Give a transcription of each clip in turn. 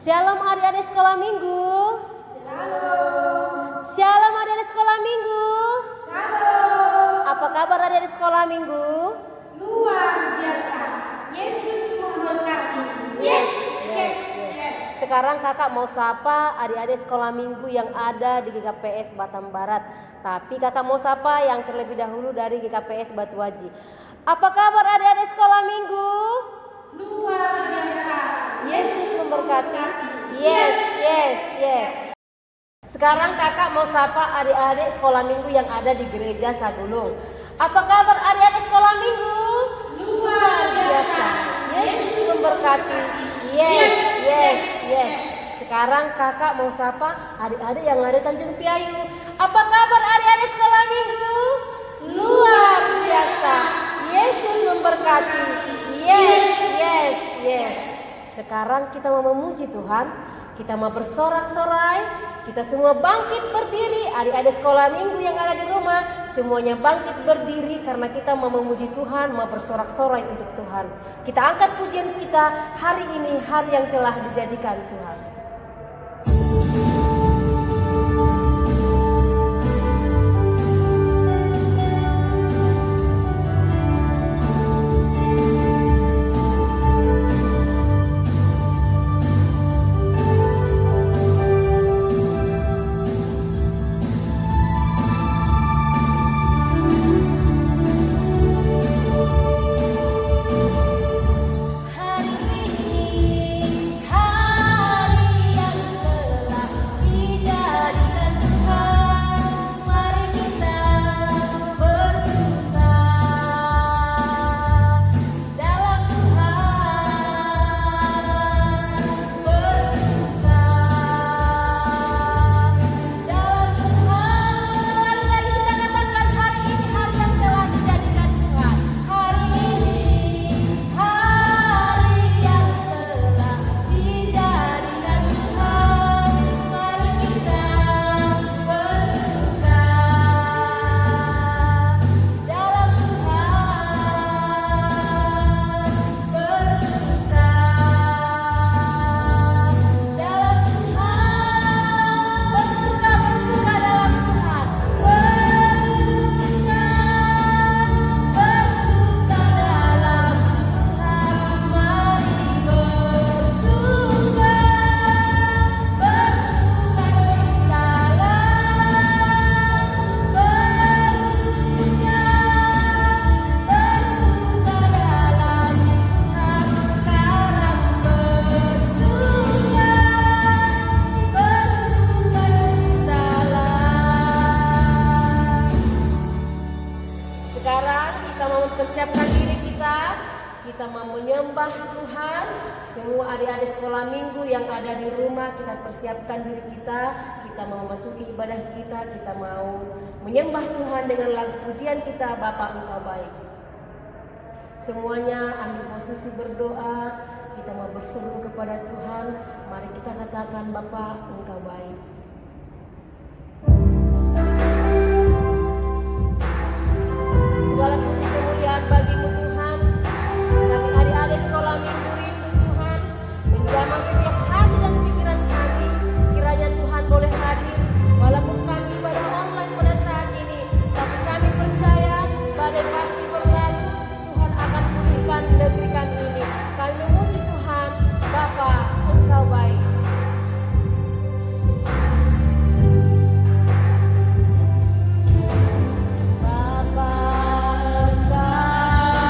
Shalom adik-adik sekolah minggu. Shalom. Shalom adik-adik sekolah minggu. Shalom. Apa kabar adik-adik sekolah minggu? Luar biasa. Yesus memberkati. Yes. Sekarang kakak mau sapa adik-adik sekolah minggu yang ada di GKPS Batam Barat. Tapi kakak mau sapa yang terlebih dahulu dari GKPS Batu Haji. Apa kabar adik-adik sekolah minggu? Luar biasa. Yesus memberkati. Yes. Sekarang kakak mau sapa adik-adik sekolah minggu yang ada di gereja Sagulung. Apa kabar adik-adik sekolah minggu? Luar biasa. Yesus memberkati. Yes. Sekarang kakak mau sapa adik-adik yang ada di Tanjung Piayu. Apa kabar adik-adik sekolah minggu? Luar biasa. Yesus memberkati. Yes. Sekarang kita mau memuji Tuhan. Kita mau bersorak-sorai. Kita semua bangkit berdiri. Adik-adik sekolah minggu yang ada di rumah, semuanya bangkit berdiri karena kita mau memuji Tuhan, mau bersorak-sorai untuk Tuhan. Kita angkat pujian kita hari ini, hari yang telah dijadikan Tuhan. Persiapkan diri kita mau menyembah Tuhan. Semua adik-adik sekolah minggu yang ada di rumah, kita persiapkan diri kita mau memasuki ibadah kita mau menyembah Tuhan dengan lagu pujian kita, Bapa Engkau Baik. Semuanya ambil posisi berdoa, kita mau berseru kepada Tuhan. Mari kita katakan, Bapa Engkau Baik. Segala puji kemuliaan bagimu Tuhan. Kami adik-adik sekolah minggu rindu Tuhan menjamah setiap hati dan pikiran kami. Kiranya Tuhan boleh hadir walaupun kami ibadah online pada saat ini, tapi kami percaya badai pasti berlalu. Tuhan akan pulihkan negeri kami ini. Kami memuji Tuhan, Bapa Engkau baik. Bapa Engkau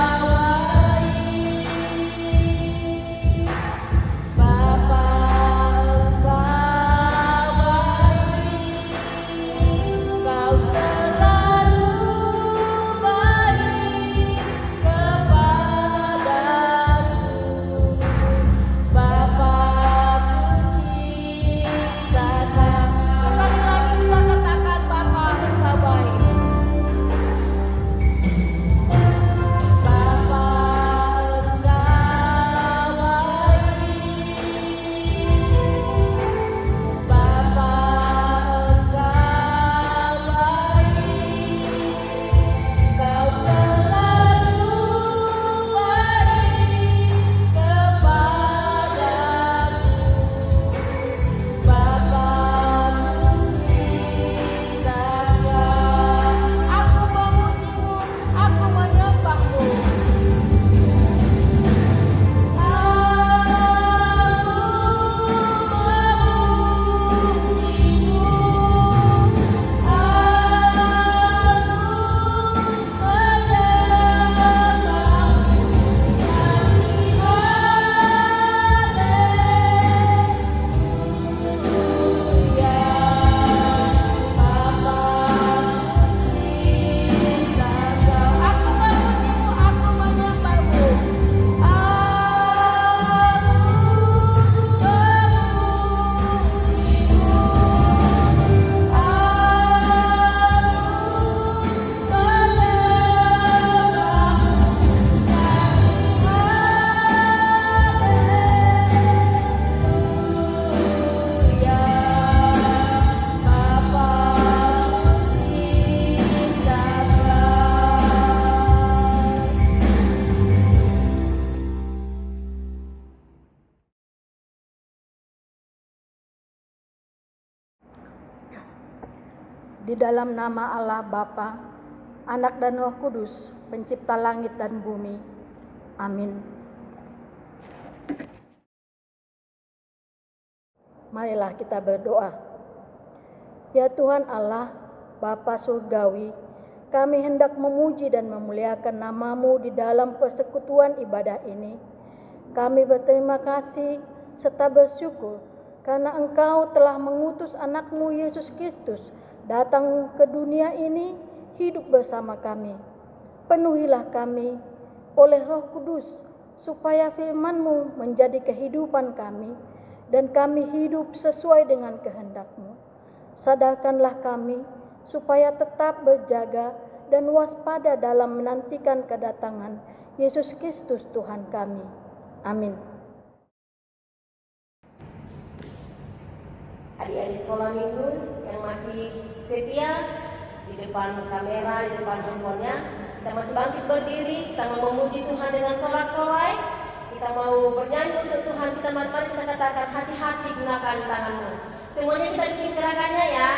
Di dalam nama Allah Bapa, Anak dan Roh Kudus, pencipta langit dan bumi. Amin. Marilah kita berdoa. Ya Tuhan Allah, Bapa Surgawi, kami hendak memuji dan memuliakan nama-Mu di dalam persekutuan ibadah ini. Kami berterima kasih serta bersyukur karena Engkau telah mengutus anak-Mu Yesus Kristus datang ke dunia ini hidup bersama kami. Penuhilah kami oleh Roh Kudus supaya firman-Mu menjadi kehidupan kami dan kami hidup sesuai dengan kehendak-Mu. Sadarkanlah kami supaya tetap berjaga dan waspada dalam menantikan kedatangan Yesus Kristus Tuhan kami. Amin. Adik-adik sekolah minggu yang masih setia di depan kamera, di depan handphonenya, kita masih bangkit berdiri, kita mau memuji Tuhan dengan sorak-sorai, kita mau bernyanyi untuk Tuhan. Mari kita katakan, hati-hati gunakan tanganmu. Semuanya kita bikin gerakannya ya.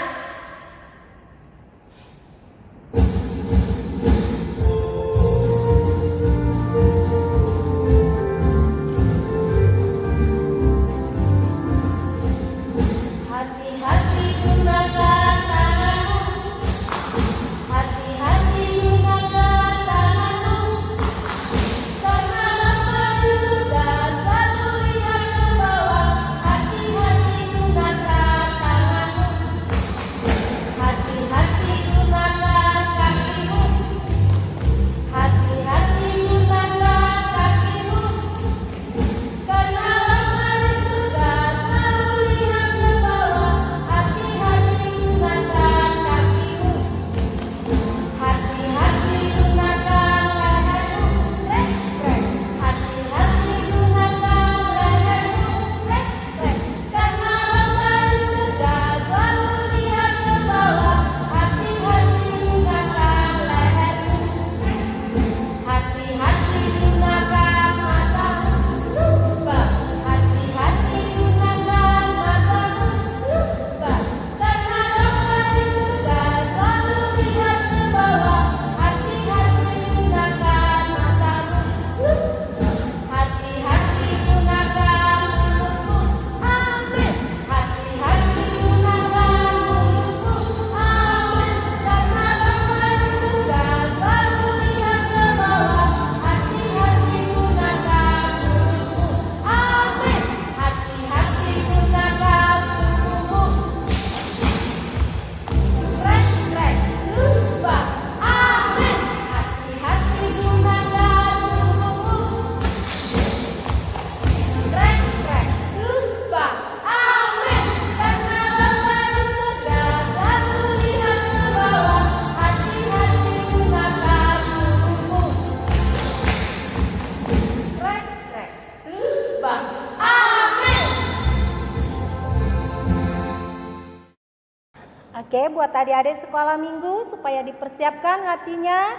Oke, buat adik-adik sekolah minggu supaya dipersiapkan hatinya.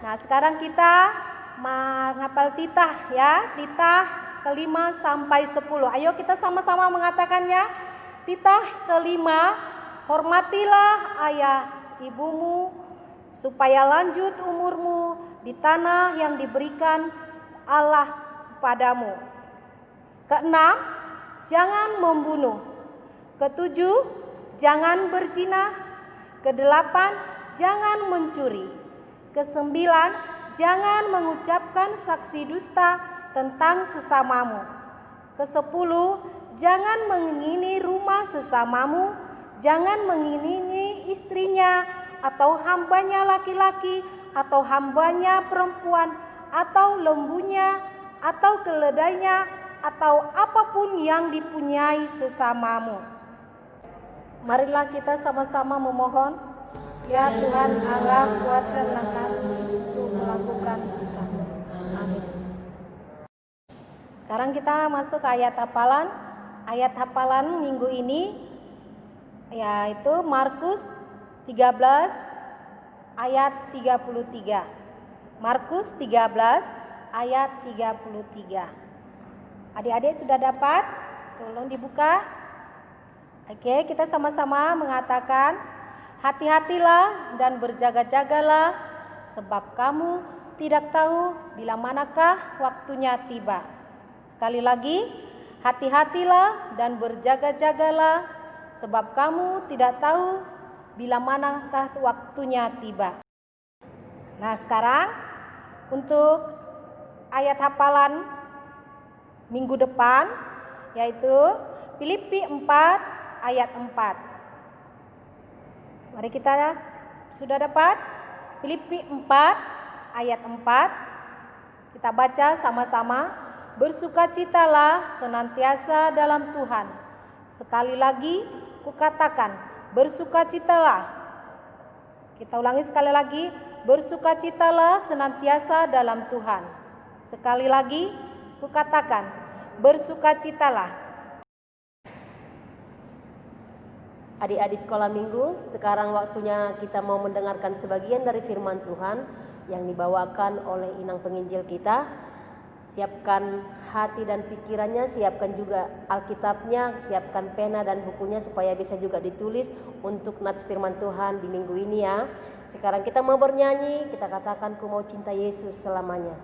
Nah, sekarang kita menghafal titah ya, titah ke-5 sampai 10. Ayo kita sama-sama mengatakannya. Titah ke-5, hormatilah ayah ibumu supaya lanjut umurmu di tanah yang diberikan Allah padamu. Ke-6, jangan membunuh. Ke-7, jangan berzina. Ke-8, jangan mencuri. Ke-9, jangan mengucapkan saksi dusta tentang sesamamu. Ke-10, jangan mengingini rumah sesamamu. Jangan mengingini istrinya atau hambanya laki-laki atau hambanya perempuan atau lembunya atau keledainya atau apapun yang dipunyai sesamamu. Marilah kita sama-sama memohon, ya Tuhan Allah, kuatkanlah kami untuk melakukan titah. Amin. Sekarang kita masuk ke ayat hafalan. Ayat hafalan minggu ini yaitu Markus 13 ayat 33. Markus 13 ayat 33. Adik-adik sudah dapat? Tolong dibuka. Oke, kita sama-sama mengatakan, Hati-hatilah dan berjaga-jagalah, sebab kamu tidak tahu bila manakah waktunya tiba. Sekali lagi, hati-hatilah dan berjaga-jagalah, sebab kamu tidak tahu bila manakah waktunya tiba. Nah, sekarang untuk ayat hafalan minggu depan, yaitu Filipi 4 ayat 4. Mari kita sudah dapat Filipi 4 ayat 4. Kita baca sama-sama. Bersukacitalah senantiasa dalam Tuhan. Sekali lagi kukatakan, bersukacitalah. Kita ulangi sekali lagi, bersukacitalah senantiasa dalam Tuhan. Sekali lagi kukatakan, bersukacitalah. Adik-adik sekolah minggu, sekarang waktunya kita mau mendengarkan sebagian dari firman Tuhan yang dibawakan oleh inang penginjil kita. Siapkan hati dan pikirannya, siapkan juga Alkitabnya, siapkan pena dan bukunya supaya bisa juga ditulis untuk nats firman Tuhan di minggu ini ya. Sekarang kita mau bernyanyi, kita katakan ku mau cinta Yesus selamanya.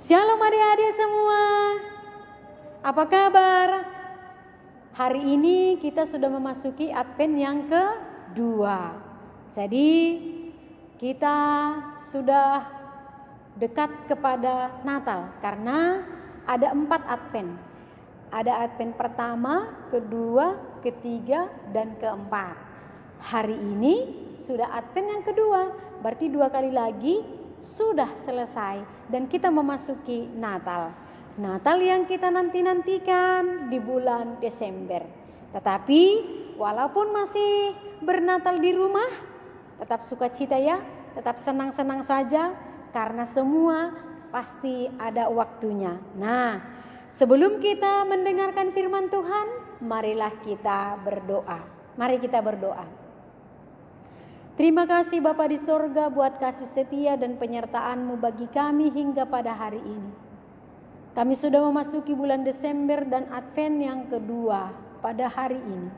Shalom adik-adik semua. Apa kabar? Hari ini kita sudah memasuki Advent yang kedua. Jadi kita sudah dekat kepada Natal karena ada 4 Advent. Ada Advent pertama, kedua, ketiga, dan keempat. Hari ini sudah Advent yang kedua, berarti 2 kali lagi sudah selesai dan kita memasuki Natal. Natal yang kita nanti-nantikan di bulan Desember. Tetapi walaupun masih bernatal di rumah, tetap sukacita ya, tetap senang-senang saja karena semua pasti ada waktunya. Nah, sebelum kita mendengarkan firman Tuhan, marilah kita berdoa. Mari kita berdoa. Terima kasih Bapa di sorga buat kasih setia dan penyertaan-Mu bagi kami hingga pada hari ini. Kami sudah memasuki bulan Desember dan Advent yang kedua pada hari ini.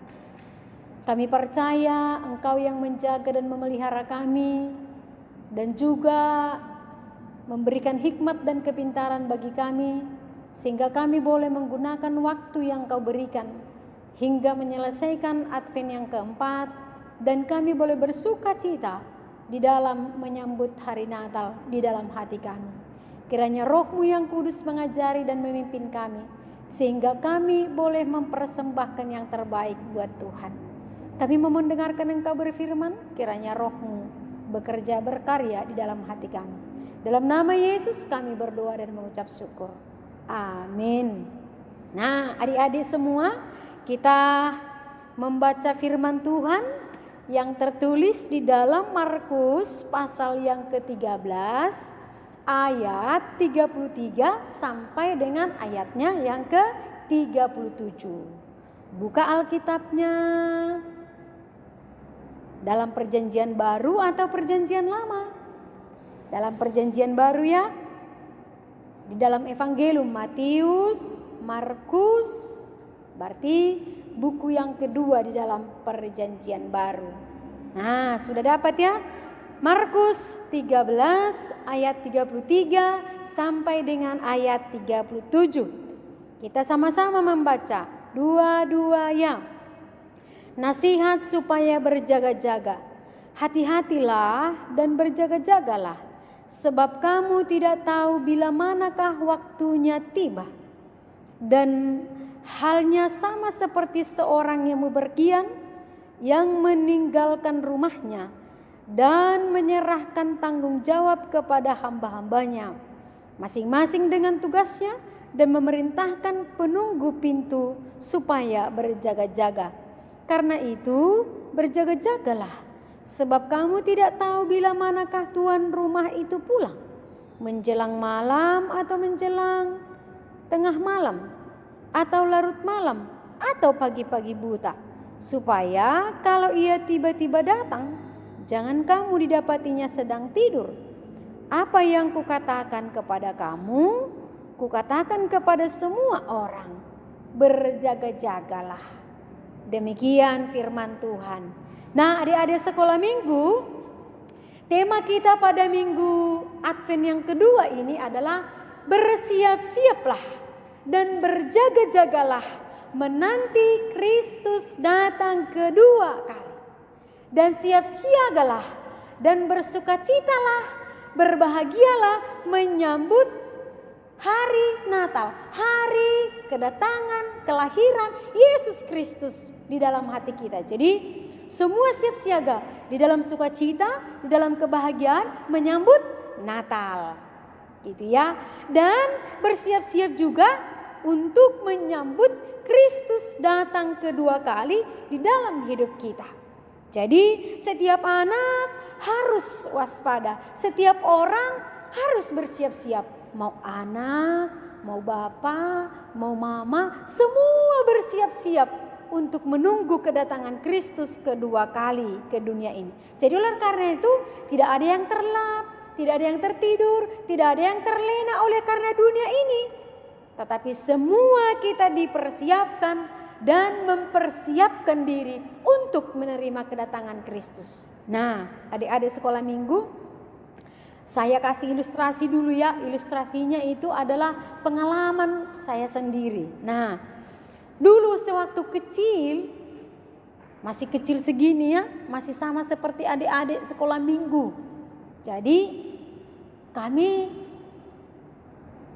Kami percaya Engkau yang menjaga dan memelihara kami dan juga memberikan hikmat dan kepintaran bagi kami sehingga kami boleh menggunakan waktu yang Kau berikan hingga menyelesaikan Advent yang keempat dan kami boleh bersuka cita di dalam menyambut hari Natal di dalam hati kami. Kiranya Roh-Mu yang kudus mengajari dan memimpin kami sehingga kami boleh mempersembahkan yang terbaik buat Tuhan. Kami mau mendengarkan Engkau berfirman, kiranya Roh-Mu bekerja berkarya di dalam hati kami. Dalam nama Yesus kami berdoa dan mengucap syukur. Amin. Nah, adik-adik semua, kita membaca firman Tuhan yang tertulis di dalam Markus pasal yang ke-13 ayat 33 sampai dengan ayatnya yang ke-37. Buka Alkitabnya. Dalam perjanjian baru atau perjanjian lama? Dalam perjanjian baru ya. Di dalam Evangelium Matius, Markus, berarti buku yang kedua di dalam perjanjian baru. Nah, sudah dapat ya? Markus 13 ayat 33 sampai dengan ayat 37. Kita sama-sama membaca dua-duanya. Nasihat supaya berjaga-jaga. Hati-hatilah dan berjaga-jagalah, sebab kamu tidak tahu bila manakah waktunya tiba. Dan halnya sama seperti seorang yang bepergian yang meninggalkan rumahnya dan menyerahkan tanggung jawab kepada hamba-hambanya, masing-masing dengan tugasnya, dan memerintahkan penunggu pintu supaya berjaga-jaga. Karena itu berjaga-jagalah, sebab kamu tidak tahu bila manakah tuan rumah itu pulang, menjelang malam atau menjelang tengah malam, atau larut malam, atau pagi-pagi buta, supaya kalau ia tiba-tiba datang, jangan kamu didapatinya sedang tidur. Apa yang kukatakan kepada kamu, kukatakan kepada semua orang, berjaga-jagalah. Demikian firman Tuhan. Nah, adik-adik sekolah minggu, tema kita pada minggu Advent yang kedua ini adalah bersiap-siaplah dan berjaga-jagalah menanti Kristus datang kedua kali. Dan siap-siagalah dan bersukacitalah, berbahagialah menyambut hari Natal, hari kedatangan, kelahiran Yesus Kristus di dalam hati kita. Jadi semua siap siaga di dalam sukacita, di dalam kebahagiaan menyambut Natal. Gitu ya. Dan bersiap-siap juga untuk menyambut Kristus datang kedua kali di dalam hidup kita. Jadi setiap anak harus waspada, setiap orang harus bersiap-siap. Mau anak, mau bapak, mau mama, semua bersiap-siap untuk menunggu kedatangan Kristus kedua kali ke dunia ini. Jadi oleh karena itu tidak ada yang terlap, tidak ada yang tertidur, tidak ada yang terlena oleh karena dunia ini. Tetapi semua kita dipersiapkan dan mempersiapkan diri untuk menerima kedatangan Kristus. Nah, adik-adik sekolah minggu, saya kasih ilustrasi dulu ya. Ilustrasinya itu adalah pengalaman saya sendiri. Nah, dulu sewaktu kecil, Masih kecil segini ya, masih sama seperti adik-adik sekolah minggu. Jadi kami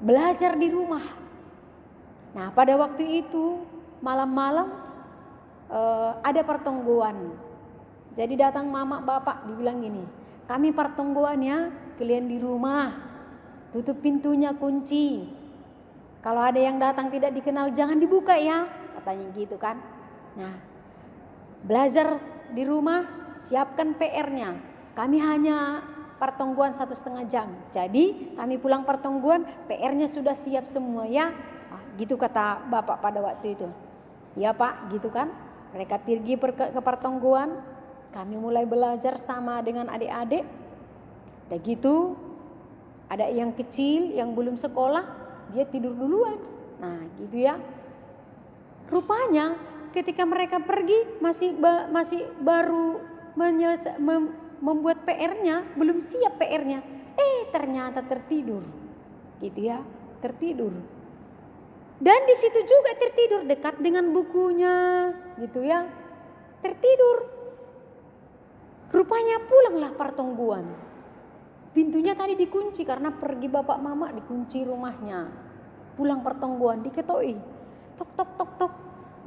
belajar di rumah. Nah, pada waktu itu malam-malam ada pertonggoan. Jadi datang mama bapak dibilang gini, kami pertonggoannya, kalian di rumah, tutup pintunya, kunci. Kalau ada yang datang tidak dikenal jangan dibuka ya, katanya gitu kan. Nah, belajar di rumah, siapkan PR-nya. Kami hanya pertonggoan 1,5 jam. Jadi kami pulang pertonggoan, PR-nya sudah siap semua ya. Nah, gitu kata bapak pada waktu itu. Ya pak, gitu kan. Mereka pergi ke pertonggoan. Kami mulai belajar sama dengan adik-adik. Dan gitu, ada yang kecil yang belum sekolah, dia tidur duluan. Nah gitu ya. Rupanya ketika mereka pergi masih baru membuat PR-nya, belum siap PR-nya. Ternyata tertidur. Gitu ya, tertidur. Dan di situ juga tertidur dekat dengan bukunya, gitu ya. Tertidur. Rupanya pulanglah pertonggoan. Pintunya tadi dikunci karena pergi bapak mama, dikunci rumahnya. Pulang pertonggoan diketoi. Tok tok tok tok.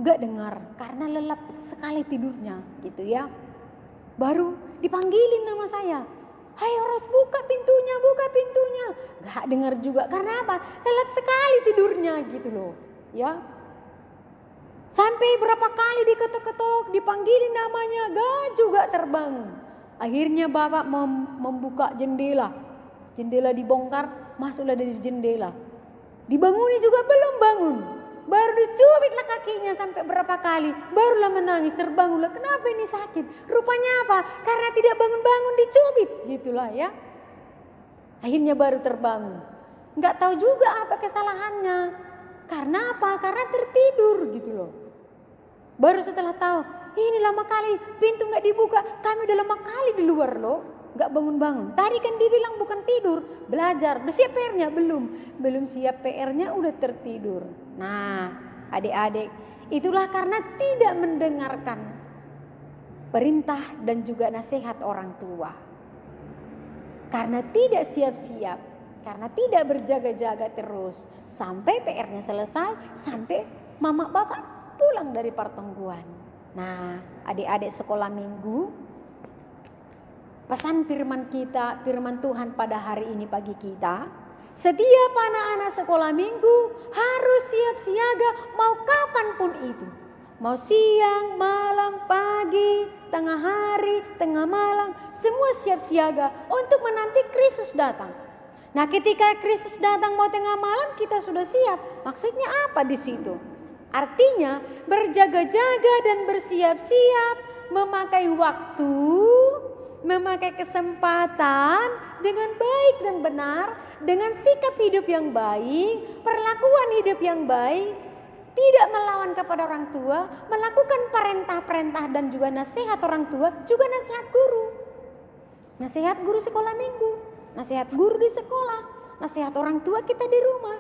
Gak dengar karena lelap sekali tidurnya, gitu ya. Baru dipanggilin nama saya. Ayo Ros, buka pintunya, buka pintunya. Gak dengar juga karena apa? Lelap sekali tidurnya gitu loh, ya. Sampai berapa kali diketok-ketok, dipanggilin namanya, gak juga terbangun. Akhirnya bapak membuka jendela. Jendela dibongkar, masuklah dari jendela. Dibanguni juga belum bangun. Baru dicubitlah kakinya sampai berapa kali. Barulah menangis, terbangunlah. Kenapa ini sakit? Rupanya apa? Karena tidak bangun-bangun dicubit. Gitulah ya. Akhirnya baru terbangun. Gak tahu juga apa kesalahannya. Karena apa? Karena tertidur gitu loh. Baru setelah tahu, ini lama kali pintu gak dibuka. Kami udah lama kali di luar loh. Gak bangun-bangun. Tadi kan dibilang bukan tidur, belajar. Udah siap PR-nya? Belum siap PR-nya udah tertidur. Nah, adik-adik, itulah karena tidak mendengarkan perintah dan juga nasihat orang tua. Karena tidak siap-siap, karena tidak berjaga-jaga terus sampai PR-nya selesai, sampai mama bapak pulang dari pertonggoan. Nah, adik-adik sekolah minggu, pesan firman kita, firman Tuhan pada hari ini pagi kita, setiap anak-anak sekolah minggu harus siap siaga mau kapanpun itu. Mau siang, malam, pagi, tengah hari, tengah malam, semua siap siaga untuk menanti Kristus datang. Nah, ketika Kristus datang mau tengah malam kita sudah siap. Maksudnya apa di situ? Artinya berjaga-jaga dan bersiap-siap, memakai waktu, memakai kesempatan dengan baik dan benar, dengan sikap hidup yang baik, perlakuan hidup yang baik, tidak melawan kepada orang tua, melakukan perintah-perintah dan juga nasihat orang tua, juga nasihat guru. Nasihat guru sekolah minggu, nasihat guru di sekolah, nasihat orang tua kita di rumah.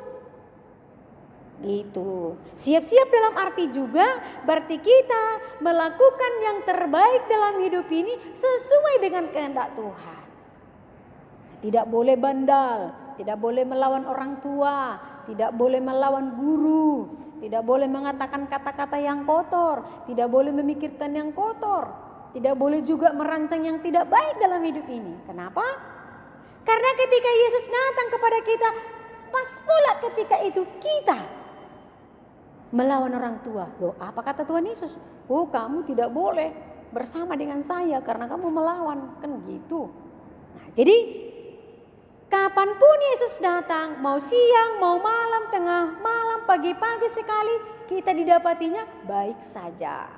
Gitu. Siap-siap dalam arti juga berarti kita melakukan yang terbaik dalam hidup ini sesuai dengan kehendak Tuhan. Tidak boleh bandal, tidak boleh melawan orang tua, tidak boleh melawan guru, tidak boleh mengatakan kata-kata yang kotor, tidak boleh memikirkan yang kotor, tidak boleh juga merancang yang tidak baik dalam hidup ini. Kenapa? Karena ketika Yesus datang kepada kita, pas pula ketika itu kita melawan orang tua. Loh, apa kata Tuhan Yesus? Oh, kamu tidak boleh bersama dengan saya karena kamu melawan. Kan gitu. Nah, jadi kapanpun Yesus datang, mau siang, mau malam, tengah malam, pagi-pagi sekali, kita didapatinya baik saja.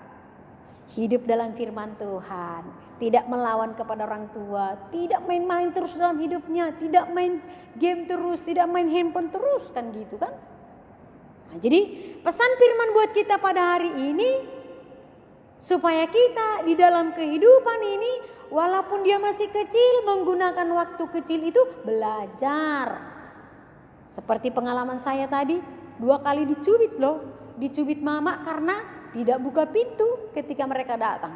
Hidup dalam firman Tuhan, tidak melawan kepada orang tua, tidak main-main terus dalam hidupnya, tidak main game terus, tidak main handphone terus, kan gitu kan? Nah, jadi pesan firman buat kita pada hari ini, supaya kita di dalam kehidupan ini, walaupun dia masih kecil, menggunakan waktu kecil itu belajar. Seperti pengalaman saya tadi, 2 kali dicubit loh. Dicubit mama karena tidak buka pintu ketika mereka datang.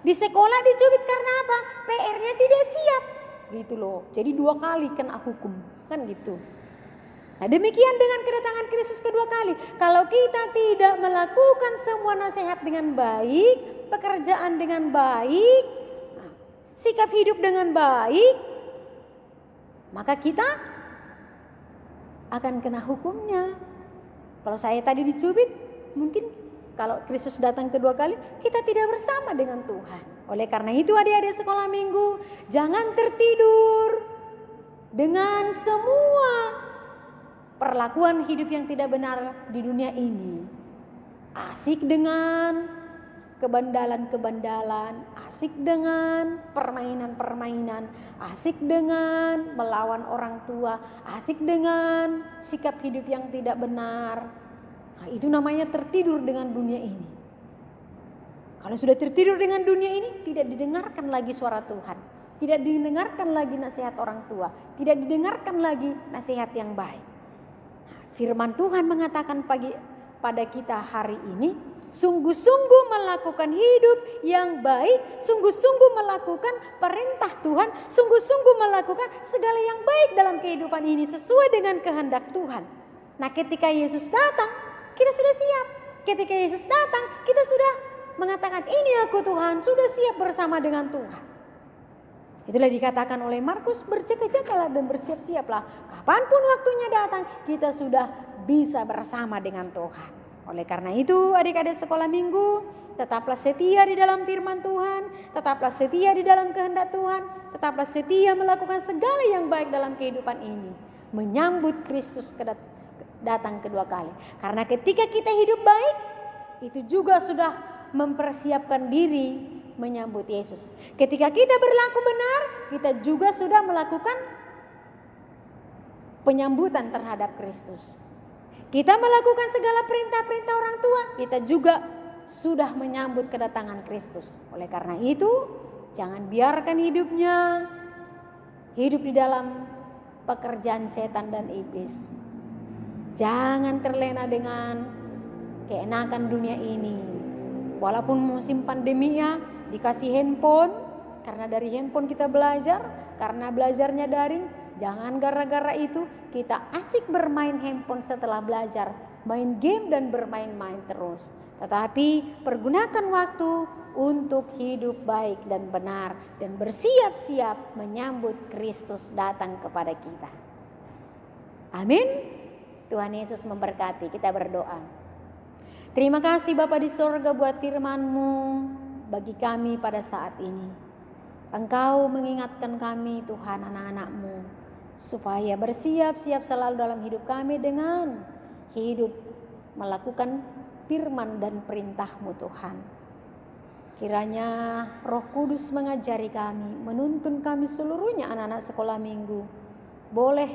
Di sekolah dicubit karena apa? PR-nya tidak siap. Gitu loh. Jadi 2 kali kena hukum. Kan gitu. Nah demikian dengan kedatangan Kristus kedua kali. Kalau kita tidak melakukan semua nasihat dengan baik, pekerjaan dengan baik, sikap hidup dengan baik, maka kita akan kena hukumnya. Kalau saya tadi dicubit, mungkin kalau Kristus datang kedua kali, kita tidak bersama dengan Tuhan. Oleh karena itu adik-adik sekolah minggu, jangan tertidur dengan semua perlakuan hidup yang tidak benar di dunia ini. Asik dengan kebandalan-kebandalan, asik dengan permainan-permainan, asik dengan melawan orang tua, asik dengan sikap hidup yang tidak benar. Nah, itu namanya tertidur dengan dunia ini. Kalau sudah tertidur dengan dunia ini, tidak didengarkan lagi suara Tuhan, tidak didengarkan lagi nasihat orang tua, tidak didengarkan lagi nasihat yang baik. Firman Tuhan mengatakan pada kita hari ini, sungguh-sungguh melakukan hidup yang baik, sungguh-sungguh melakukan perintah Tuhan, sungguh-sungguh melakukan segala yang baik dalam kehidupan ini sesuai dengan kehendak Tuhan. Nah ketika Yesus datang, kita sudah siap. Ketika Yesus datang, kita sudah mengatakan, ini aku Tuhan, sudah siap bersama dengan Tuhan. Itulah dikatakan oleh Markus, berjaga-jagalah dan bersiap-siaplah. Kapanpun waktunya datang, kita sudah bisa bersama dengan Tuhan. Oleh karena itu adik-adik sekolah minggu, tetaplah setia di dalam firman Tuhan, tetaplah setia di dalam kehendak Tuhan, tetaplah setia melakukan segala yang baik dalam kehidupan ini. Menyambut Kristus datang kedua kali. Karena ketika kita hidup baik, itu juga sudah mempersiapkan diri menyambut Yesus. Ketika kita berlaku benar, kita juga sudah melakukan penyambutan terhadap Kristus. Kita melakukan segala perintah-perintah orang tua, kita juga sudah menyambut kedatangan Kristus. Oleh karena itu, jangan biarkan hidupnya hidup di dalam pekerjaan setan dan iblis. Jangan terlena dengan keenakan dunia ini. Walaupun musim pandemi ya, dikasih handphone, karena dari handphone kita belajar, karena belajarnya daring, jangan gara-gara itu kita asik bermain handphone setelah belajar, main game dan bermain-main terus. Tetapi pergunakan waktu untuk hidup baik dan benar dan bersiap-siap menyambut Kristus datang kepada kita. Amin. Tuhan Yesus memberkati. Kita berdoa. Terima kasih Bapa di sorga buat firman-Mu bagi kami pada saat ini. Engkau mengingatkan kami Tuhan anak-anak-Mu supaya bersiap-siap selalu dalam hidup kami dengan hidup melakukan firman dan perintah-Mu Tuhan. Kiranya Roh Kudus mengajari kami, menuntun kami seluruhnya anak-anak sekolah minggu. Boleh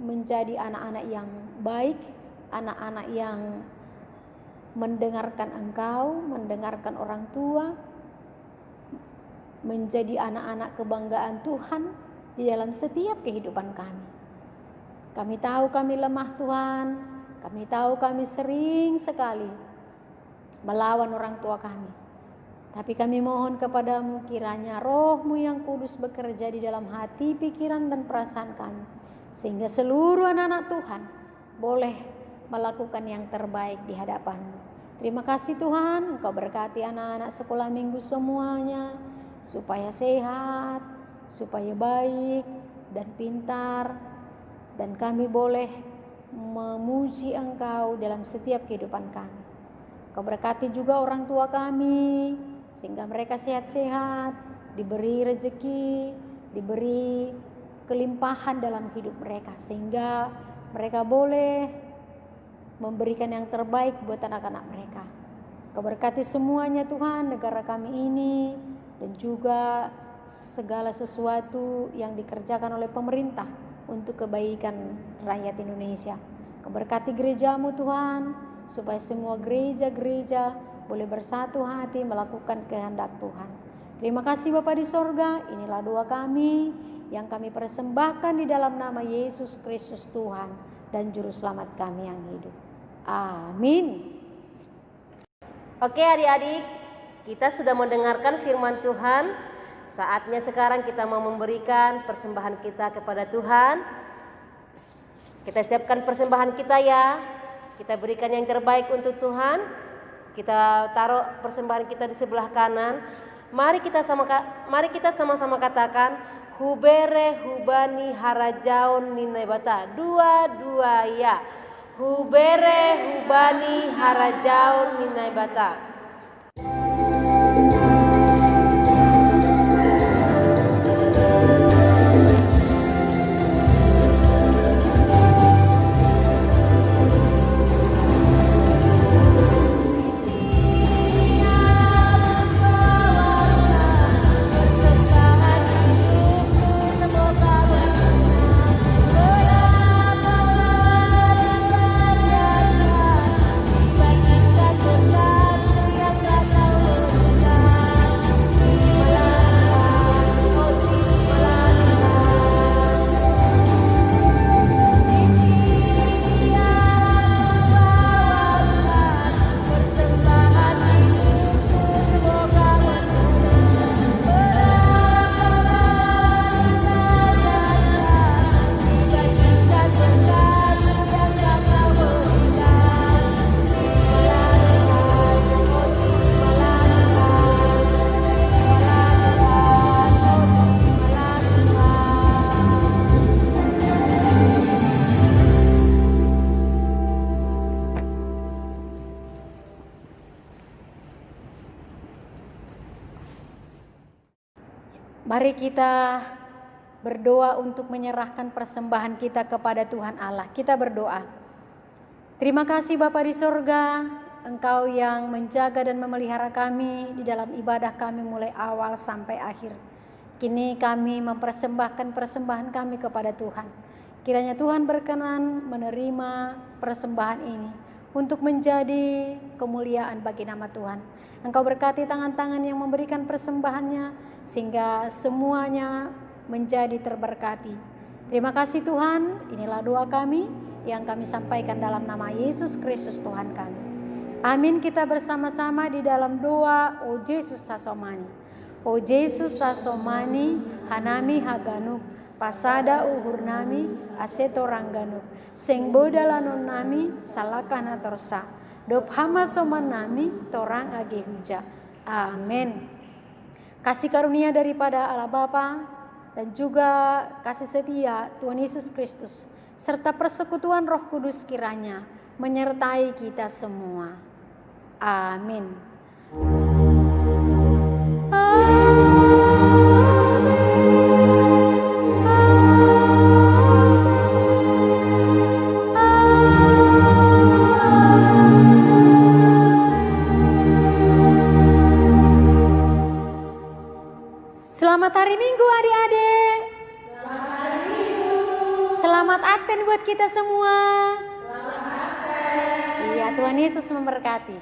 menjadi anak-anak yang baik, anak-anak yang mendengarkan Engkau, mendengarkan orang tua, menjadi anak-anak kebanggaan Tuhan di dalam setiap kehidupan kami. Kami tahu kami lemah Tuhan, kami tahu kami sering sekali melawan orang tua kami. Tapi kami mohon kepadamu kiranya Roh-Mu yang kudus bekerja di dalam hati, pikiran dan perasaan kami. Sehingga seluruh anak-anak Tuhan boleh melakukan yang terbaik di hadapan-Mu. Terima kasih Tuhan, Engkau berkati anak-anak sekolah minggu semuanya, supaya sehat, supaya baik dan pintar, dan kami boleh memuji Engkau dalam setiap kehidupan kami. Engkau berkati juga orang tua kami, sehingga mereka sehat-sehat, diberi rezeki, diberi kelimpahan dalam hidup mereka, sehingga mereka boleh memberikan yang terbaik buat anak-anak mereka. Kau berkati semuanya Tuhan, negara kami ini, dan juga segala sesuatu yang dikerjakan oleh pemerintah untuk kebaikan rakyat Indonesia. Kau berkati gereja-Mu Tuhan, supaya semua gereja-gereja boleh bersatu hati melakukan kehendak Tuhan. Terima kasih Bapa di sorga, inilah doa kami yang kami persembahkan di dalam nama Yesus Kristus Tuhan dan Juru Selamat kami yang hidup. Amin. Oke adik-adik, kita sudah mendengarkan firman Tuhan. Saatnya sekarang kita mau memberikan persembahan kita kepada Tuhan. Kita siapkan persembahan kita ya. Kita berikan yang terbaik untuk Tuhan. Kita taruh persembahan kita di sebelah kanan. Mari kita sama-sama katakan, hubere hubani harajaon ninaibata. Dua ya. Hubere hubani harajaon ninaibata. Mari kita berdoa untuk menyerahkan persembahan kita kepada Tuhan Allah. Kita berdoa. Terima kasih Bapa di sorga, Engkau yang menjaga dan memelihara kami di dalam ibadah kami mulai awal sampai akhir. Kini kami mempersembahkan persembahan kami kepada Tuhan. Kiranya Tuhan berkenan menerima persembahan ini untuk menjadi kemuliaan bagi nama Tuhan. Engkau berkati tangan-tangan yang memberikan persembahannya, sehingga semuanya menjadi terberkati. Terima kasih Tuhan, inilah doa kami yang kami sampaikan dalam nama Yesus Kristus Tuhan kami. Amin. Kita bersama-sama di dalam doa, O Yesus Sasomani. O Yesus Sasomani, Hanami Haganuk, Pasada Uhur Nami, Aseto Ranganuk, Seng Bodalanon Nami, Salakana Torsa, Dobhama Soman Nami, Torang Age Huja. Amin. Kasih karunia daripada Allah Bapa dan juga kasih setia Tuhan Yesus Kristus serta persekutuan Roh Kudus kiranya menyertai kita semua. Amin. Selamat hari Minggu adik-adik. Selamat hari Minggu. Selamat Advent buat kita semua. Selamat Advent. Iya, Tuhan Yesus memberkati.